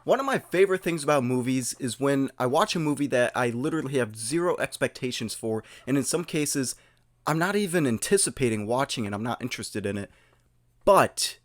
One of my favorite things about movies is when I watch a movie that I literally have zero expectations for, and in some cases, I'm not even anticipating watching it, I'm not interested in it, but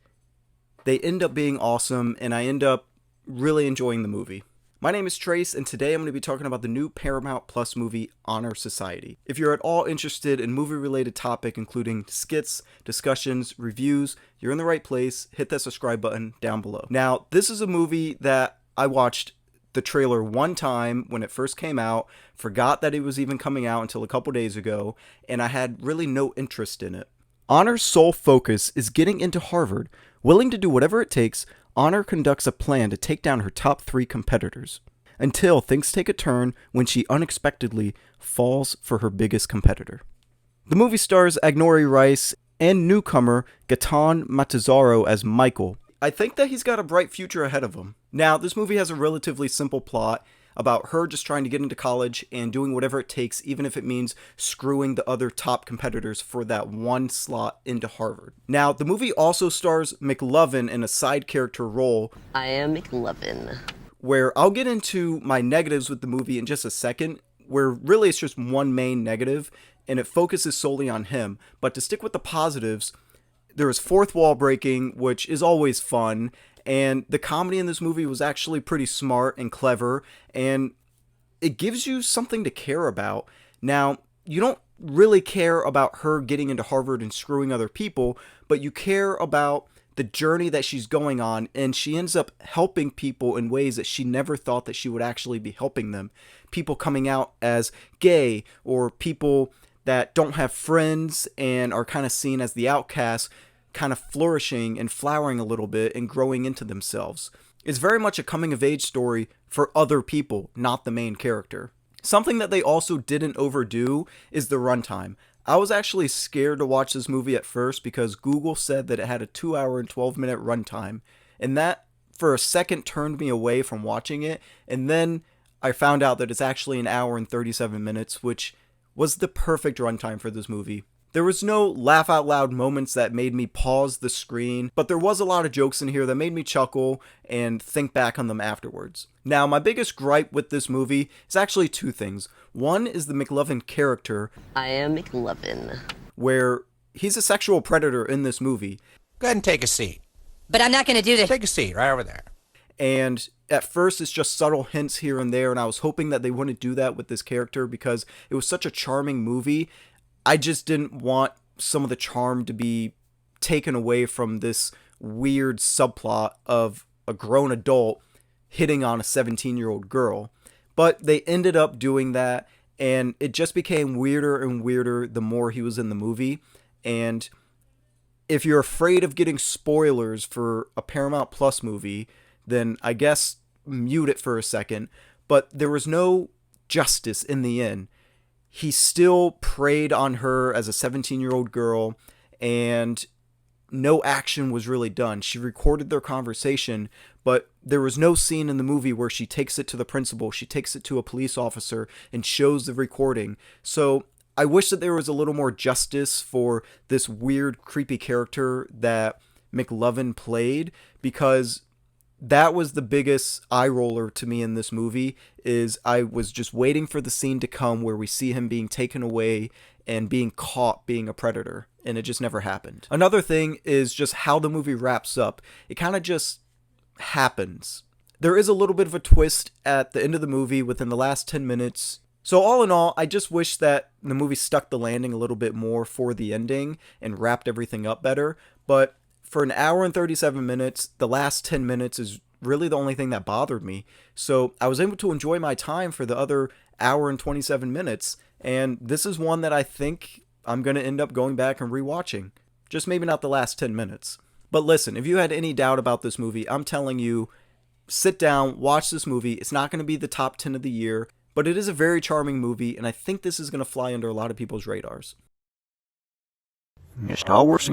they end up being awesome, and I end up really enjoying the movie. My name is Trace, and today I'm going to be talking about the new Paramount Plus movie, Honor Society. If you're at all interested in movie-related topic, including skits, discussions, reviews, you're in the right place. Hit that subscribe button down below. Now, this is a movie that I watched the trailer one time when it first came out, forgot that it was even coming out until a couple days ago, and I had really no interest in it. Honor's sole focus is getting into Harvard. Willing to do whatever it takes, Honor conducts a plan to take down her top 3 competitors, until things take a turn when she unexpectedly falls for her biggest competitor. The movie stars Agnori Rice and newcomer Gaetan Matarazzo as Michael. I think that he's got a bright future ahead of him. Now, this movie has a relatively simple plot about her just trying to get into college and doing whatever it takes, even if it means screwing the other top competitors for that one slot into Harvard. Now, the movie also stars McLovin in a side character role. I am McLovin. Where I'll get into my negatives with the movie in just a second, where really it's just one main negative, and it focuses solely on him. But to stick with the positives, there is fourth wall breaking, which is always fun, and the comedy in this movie was actually pretty smart and clever, and it gives you something to care about. Now, you don't really care about her getting into Harvard and screwing other people, but you care about the journey that she's going on, and she ends up helping people in ways that she never thought that she would actually be helping them. People coming out as gay, or people that don't have friends and are kind of seen as the outcasts, kind of flourishing and flowering a little bit and growing into themselves. It's very much a coming of age story for other people, not the main character. Something that they also didn't overdo is the runtime. I was actually scared to watch this movie at first because Google said that it had a 2-hour and 12-minute runtime, and that for a second turned me away from watching it, and then I found out that it's actually an hour and 37 minutes, which was the perfect runtime for this movie. There was no laugh out loud moments that made me pause the screen, but there was a lot of jokes in here that made me chuckle and think back on them afterwards. Now, my biggest gripe with this movie is actually 2 things. One is the McLovin character. I am McLovin. Where he's a sexual predator in this movie. Go ahead and take a seat. But I'm not going to do this. Take a seat right over there. And at first it's just subtle hints here and there, and I was hoping that they wouldn't do that with this character because it was such a charming movie. I just didn't want some of the charm to be taken away from this weird subplot of a grown adult hitting on a 17-year-old girl. But they ended up doing that, and it just became weirder and weirder the more he was in the movie. And if you're afraid of getting spoilers for a Paramount Plus movie, then I guess mute it for a second. But there was no justice in the end. He still preyed on her as a 17-year-old girl, and no action was really done. She recorded their conversation, but there was no scene in the movie where she takes it to the principal, she takes it to a police officer, and shows the recording. So I wish that there was a little more justice for this weird, creepy character that McLovin played, because that was the biggest eye roller to me in this movie. Is I was just waiting for the scene to come where we see him being taken away and being caught being a predator, and it just never happened. Another thing is just how the movie wraps up. It kind of just happens. There is a little bit of a twist at the end of the movie within the last 10 minutes. So all in all, I just wish that the movie stuck the landing a little bit more for the ending and wrapped everything up better. But for an hour and 37 minutes, the last 10 minutes is really the only thing that bothered me. So I was able to enjoy my time for the other hour and 27 minutes. And this is one that I think I'm going to end up going back and rewatching. Just maybe not the last 10 minutes. But listen, if you had any doubt about this movie, I'm telling you, sit down, watch this movie. It's not going to be the top 10 of the year, but it is a very charming movie, and I think this is going to fly under a lot of people's radars. Star Wars